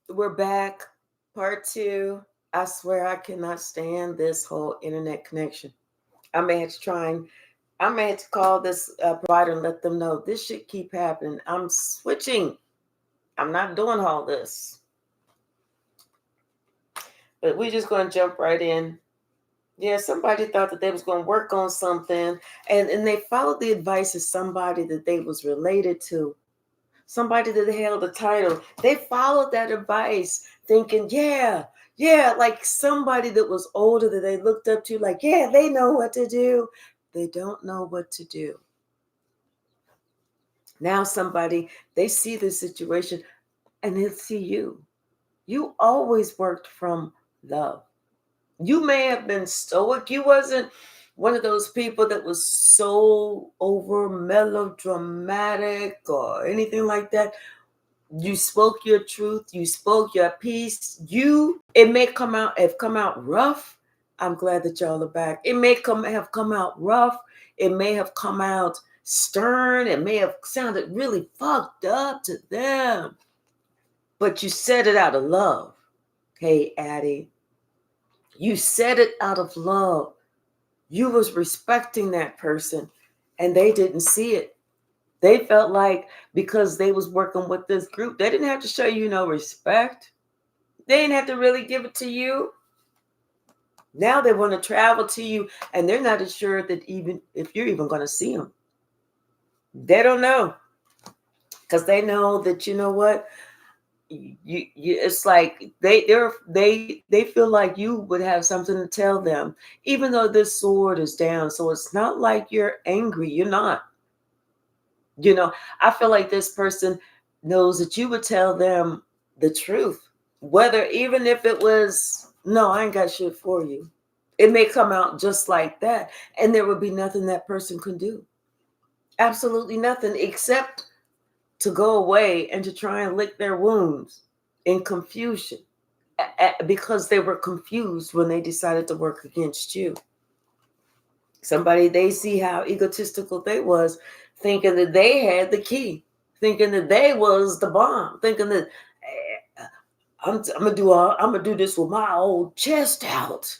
We're back. Part two. I swear I cannot stand this whole internet connection. I may have to try and I may have to call this provider and let them know this should keep happening. I'm switching. I'm not doing all this. But we're just going to jump right in. Yeah, somebody thought that they was going to work on something, and they followed the advice of somebody that they was related to, somebody that held a title. They followed that advice thinking, yeah, like somebody that was older that they looked up to, like, yeah, they know what to do. They don't know what to do. Now somebody, they see the situation and they see you. You always worked from love. You may have been stoic. You wasn't one of those people that was so over melodramatic or anything like that. You spoke your truth. You spoke your piece. It may come out rough. I'm glad that y'all are back. It may have come out rough. It may have come out stern. It may have sounded really fucked up to them. But you said it out of love. Hey, Addie. You said it out of love. You was respecting that person and they didn't see it. They felt like because they was working with this group, they didn't have to show you no respect. They didn't have to really give it to you. Now they want to travel to you and they're not sure that even if you're even going to see them. They don't know because they know that, you know what, it's like they feel like you would have something to tell them, even though this sword is down. So it's not like you're angry. You're not. I feel like this person knows that you would tell them the truth, whether even if it was, no, I ain't got shit for you. It may come out just like that, and there would be nothing that person can do. Absolutely nothing except to go away and to try and lick their wounds in confusion because they were confused when they decided to work against you. Somebody, they see how egotistical they was, thinking that they had the key, thinking that they was the bomb, thinking that I'm gonna do this with my old chest out.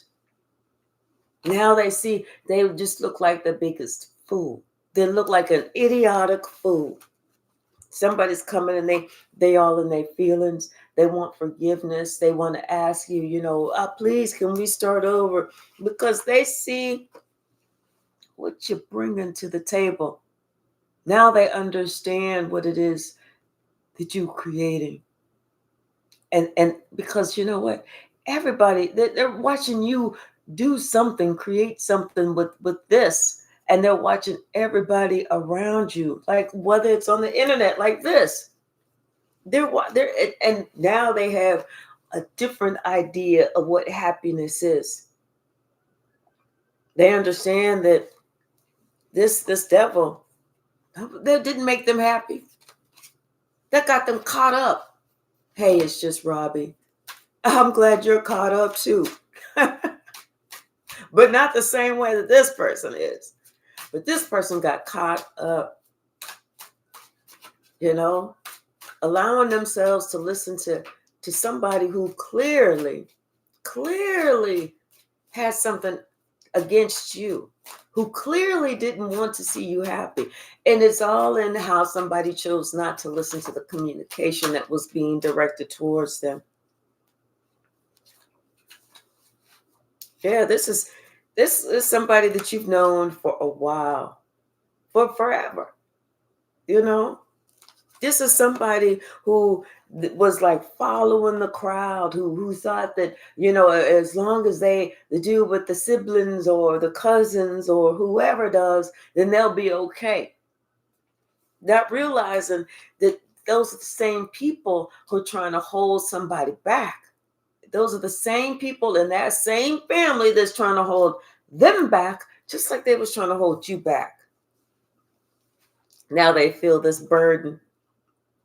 Now they see they just look like the biggest fool. They look like an idiotic fool. Somebody's coming and they all in their feelings. They want forgiveness. They want to ask you, please, can we start over? Because they see what you're bringing to the table. Now they understand what it is that you're creating. And because you know what? Everybody, they're watching you do something, create something with this. And they're watching everybody around you, like whether it's on the internet like this. They're and now they have a different idea of what happiness is. They understand that this devil that didn't make them happy. That got them caught up. Hey, it's just Robbie. I'm glad you're caught up too. But not the same way that this person is. But this person got caught up, you know, allowing themselves to listen to somebody who clearly has something against you, who clearly didn't want to see you happy. And it's all in how somebody chose not to listen to the communication that was being directed towards them. Yeah, this is somebody that you've known for a while, for forever. You know, this is somebody who was like following the crowd, who thought that, as long as they do with the siblings or the cousins or whoever does, then they'll be okay. Not realizing that those are the same people who are trying to hold somebody back. Those are the same people in that same family that's trying to hold them back, just like they was trying to hold you back. Now they feel this burden.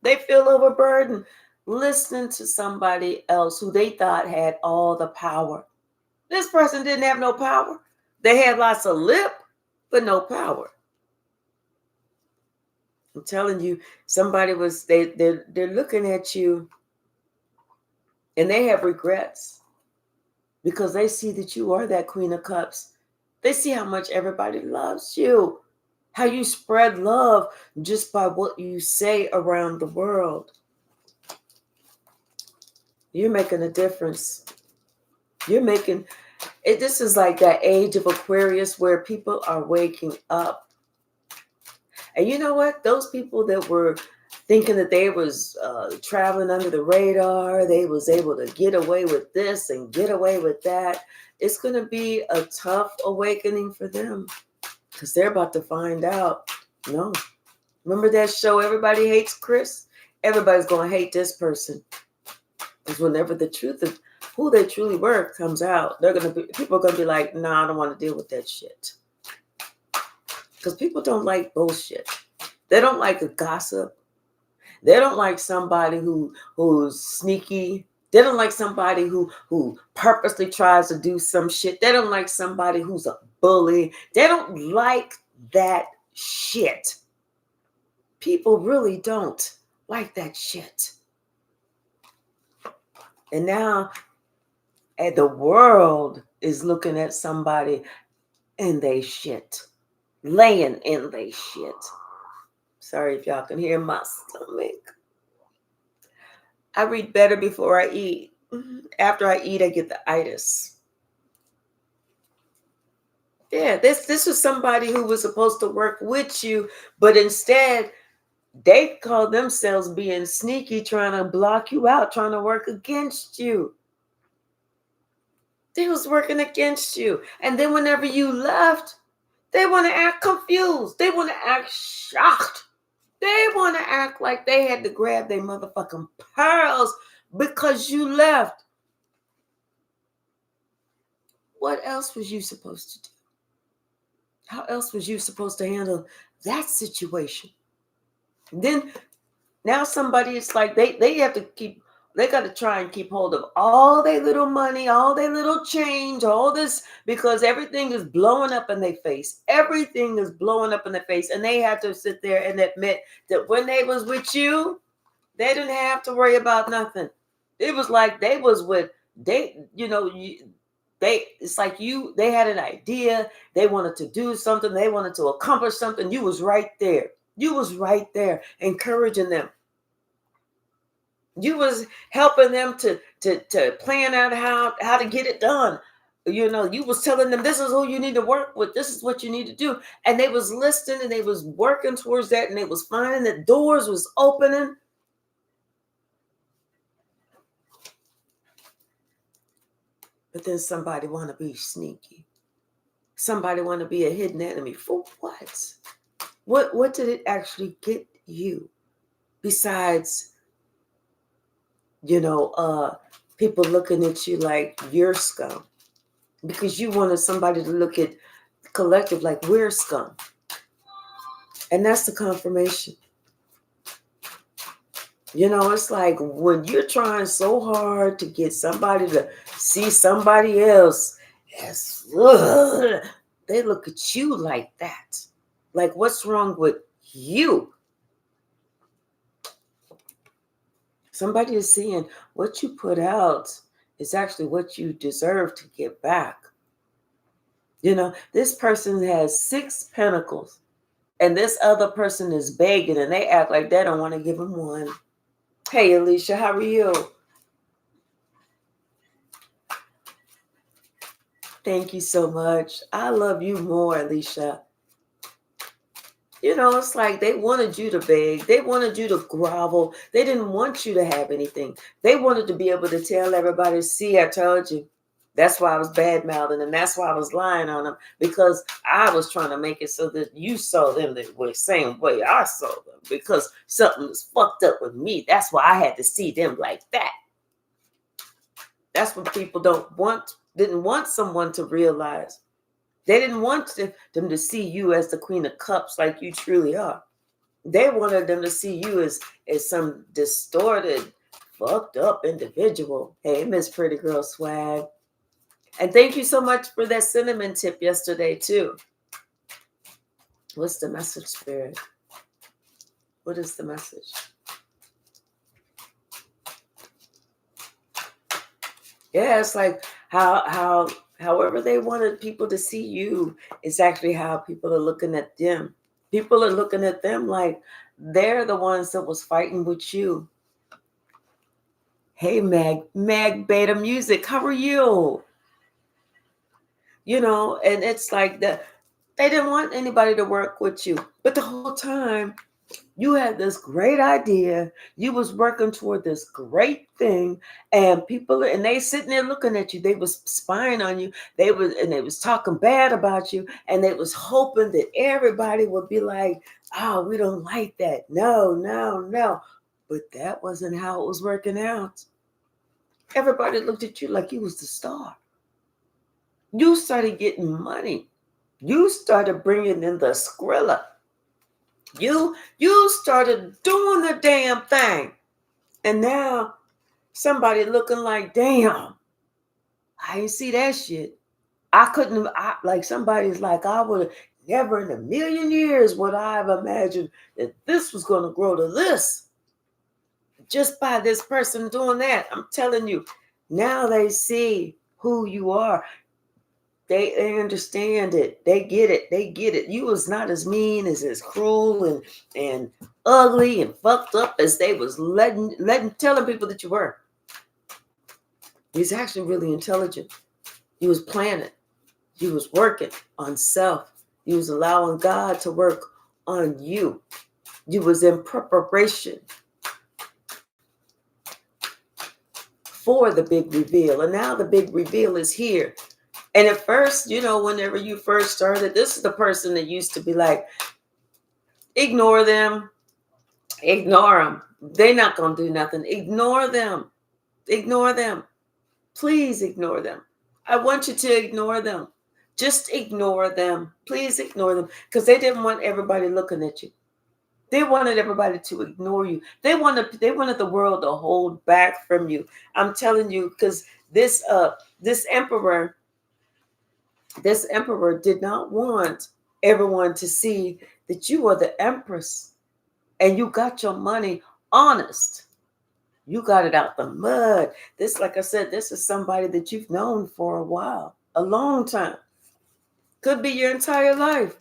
They feel overburdened listening to somebody else who they thought had all the power. This person didn't have no power. They had lots of lip, but no power. I'm telling you, somebody was they're looking at you And they have regrets because they see that you are that Queen of Cups. They see how much everybody loves you, how you spread love just by what you say around the world. You're making a difference. You're making it. This is like that age of Aquarius where people are waking up. And you know what? Those people that were thinking that they was traveling under the radar, they was able to get away with this and get away with that. It's going to be a tough awakening for them because they're about to find out. No. Remember that show, Everybody Hates Chris? Everybody's going to hate this person. Because whenever the truth of who they truly were comes out, people are going to be like, nah, I don't want to deal with that shit. Because people don't like bullshit. They don't like a gossip. They don't like somebody who's sneaky. They don't like somebody who purposely tries to do some shit. They don't like somebody who's a bully. They don't like that shit. People really don't like that shit. And now the world is looking at somebody and they shit. Laying in they shit. Sorry if y'all can hear my stomach. I read better before I eat. After I eat, I get the itis. Yeah, this was somebody who was supposed to work with you, but instead they call themselves being sneaky, trying to block you out, trying to work against you. They was working against you. And then whenever you left, they want to act confused. They want to act shocked. They want to act like they had to grab their motherfucking pearls because you left. What else was you supposed to do? How else was you supposed to handle that situation? Then now somebody is like they have to keep they got to try and keep hold of all their little money, all their little change, all this because everything is blowing up in their face. Everything is blowing up in their face, and they have to sit there and admit that when they was with you, they didn't have to worry about nothing. It was like they was with it's like they had an idea, they wanted to do something, they wanted to accomplish something. You was right there. You was right there encouraging them. You was helping them to plan out how to get it done. You was telling them this is who you need to work with. This is what you need to do. And they was listening and they was working towards that and they was finding that doors was opening. But then somebody want to be sneaky. Somebody want to be a hidden enemy. For what? What did it actually get you? Besides, people looking at you like you're scum. Because you wanted somebody to look at collective like we're scum. And that's the confirmation. It's like when you're trying so hard to get somebody to see somebody else as they look at you like that. Like, what's wrong with you? Somebody is seeing what you put out is actually what you deserve to get back. This person has 6 pentacles and this other person is begging and they act like they don't want to give them one. Hey, Alicia, how are you? Thank you so much. I love you more, Alicia. It's like they wanted you to beg. They wanted you to grovel. They didn't want you to have anything. They wanted to be able to tell everybody, see, I told you. That's why I was bad-mouthing them. That's why I was lying on them. Because I was trying to make it so that you saw them the same way I saw them. Because something was fucked up with me. That's why I had to see them like that. That's what people didn't want someone to realize. They didn't want them to see you as the Queen of Cups like you truly are. They wanted them to see you as some distorted, fucked up individual. Hey, Miss Pretty Girl Swag. And thank you so much for that cinnamon tip yesterday, too. What's the message, Spirit? What is the message? Yeah, it's like however they wanted people to see you, it's actually how people are looking at them. People are looking at them like they're the ones that was fighting with you. Hey Mag Beta Music, how are you? And it's like that they didn't want anybody to work with you. But the whole time you had this great idea. You was working toward this great thing, and they sitting there looking at you. They was spying on you. They was talking bad about you, and they was hoping that everybody would be like, "Oh, we don't like that. No, no, no." But that wasn't how it was working out. Everybody looked at you like you was the star. You started getting money. You started bringing in the skrilla. You started doing the damn thing. And now somebody looking like, damn, I didn't see that shit. I couldn't like somebody's like, I would have never in a million years would I have imagined that this was gonna grow to this just by this person doing that. I'm telling you, now they see who you are. They understand it. They get it. They get it. You was not as mean, as cruel and ugly and fucked up as they was letting telling people that you were. You was actually really intelligent. You was planning. You was working on self. You was allowing God to work on you. You was in preparation for the big reveal. And now the big reveal is here. And at first, whenever you first started, this is the person that used to be like, ignore them. Ignore them. They're not going to do nothing. Ignore them. Ignore them. Please ignore them. I want you to ignore them. Just ignore them. Please ignore them. Because they didn't want everybody looking at you. They wanted everybody to ignore you. They wanted the world to hold back from you. I'm telling you, because this emperor, did not want everyone to see that you are the empress and you got your money honest. You got it out the mud. This, like I said, this is somebody that you've known for a while, a long time. Could be your entire life.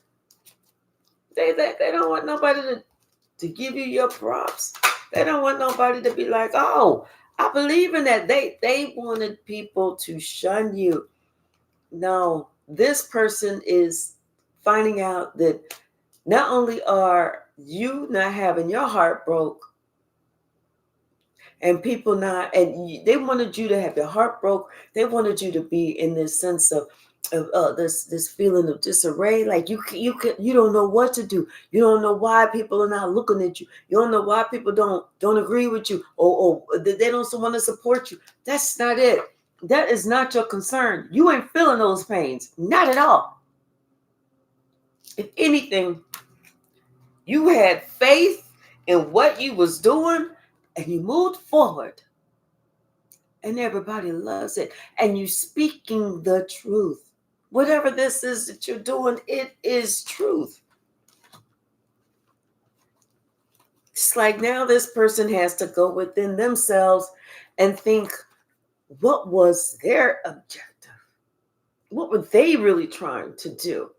They don't want nobody to give you your props. They don't want nobody to be like, oh, I believe in that. They wanted people to shun you. No, this person is finding out that not only are you not having your heart broke, and people not, and they wanted you to have your heart broke. They wanted you to be in this sense of this feeling of disarray, like you don't know what to do. You don't know why people are not looking at you. You don't know why people don't agree with you, or they don't want to support you. That's not it. That is not your concern. You ain't feeling those pains, not at all. If anything, you had faith in what you was doing, and you moved forward. And everybody loves it. And you speaking the truth. Whatever this is that you're doing, it is truth. It's like now this person has to go within themselves and think, what was their objective? What were they really trying to do?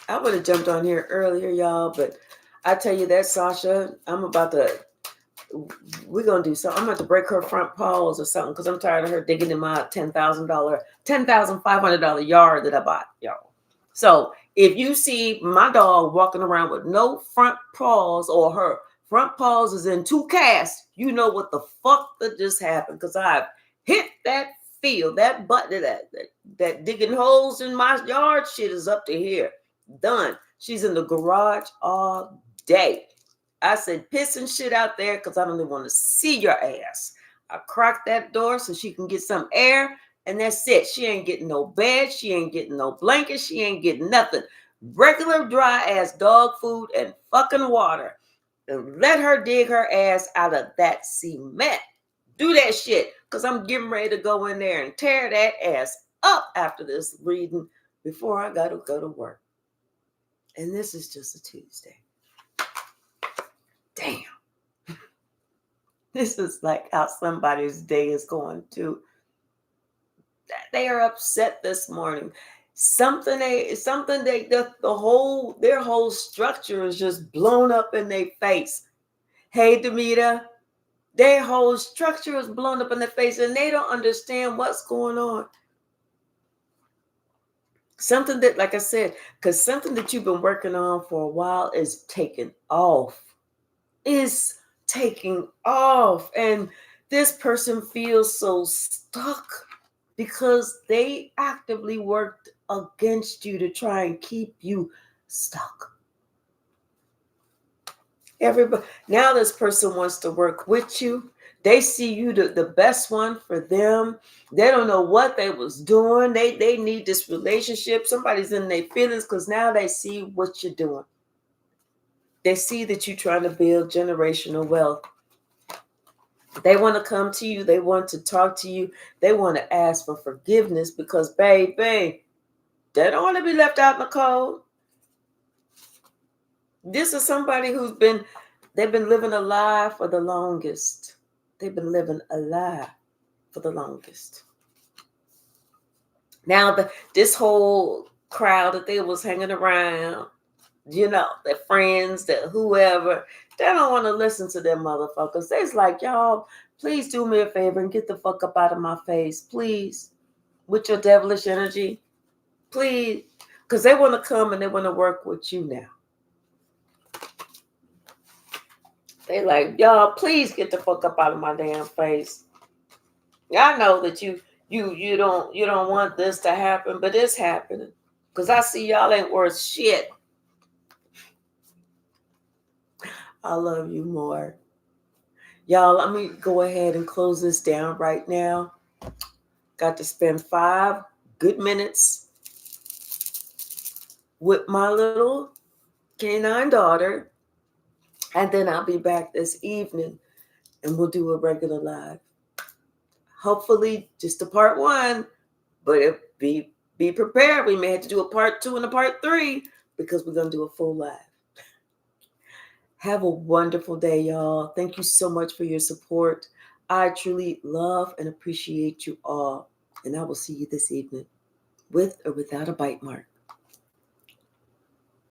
I would have jumped on here earlier, y'all, but I tell you that Sasha, we're gonna do something. I'm gonna have to break her front paws or something because I'm tired of her digging in my $10,500 yard that I bought, y'all. So if you see my dog walking around with no front paws, or her front paws is in two casts, you know what the fuck that just happened, because I've hit that field, that button, that digging holes in my yard shit is up to here. Done. She's in the garage all day. I said, pissing shit out there because I don't even want to see your ass. I cracked that door so she can get some air, and that's it. She ain't getting no bed. She ain't getting no blanket. She ain't getting nothing. Regular dry ass dog food and fucking water. And let her dig her ass out of that cement. Do that shit, because I'm getting ready to go in there and tear that ass up after this reading before I got to go to work. And this is just a Tuesday. Damn. This is like how somebody's day is going to. They are upset this morning. Their whole structure is just blown up in their face. Hey, Demita, their whole structure is blown up in their face and they don't understand what's going on. Something that, like I said, because something that you've been working on for a while is taking off. Is taking off. And this person feels so stuck because they actively worked against you to try and keep you stuck. Everybody now, this person wants to work with you. They see you the best one for them. They don't know what they was doing. They need this relationship. Somebody's in their feelings because now they see what you're doing. They see that you're trying to build generational wealth. They want to come to you. They want to talk to you. They want to ask for forgiveness because, baby, they don't want to be left out in the cold. This is somebody they've been living a lie for the longest. They've been living a lie for the longest. Now, this whole crowd that they was hanging around, their friends, that whoever, they don't want to listen to them motherfuckers. They's like, y'all, please do me a favor and get the fuck up out of my face, please, with your devilish energy, please, because they want to come and they want to work with you now. They like, y'all, please get the fuck up out of my damn face. I know that you don't want this to happen, but it's happening because I see y'all ain't worth shit. I love you more. Y'all, let me go ahead and close this down right now. Got to spend 5 good minutes with my little canine daughter. And then I'll be back this evening and we'll do a regular live. Hopefully just a part 1, but be prepared. We may have to do a part 2 and a part 3 because we're going to do a full live. Have a wonderful day, y'all. Thank you so much for your support. I truly love and appreciate you all. And I will see you this evening with or without a bite mark.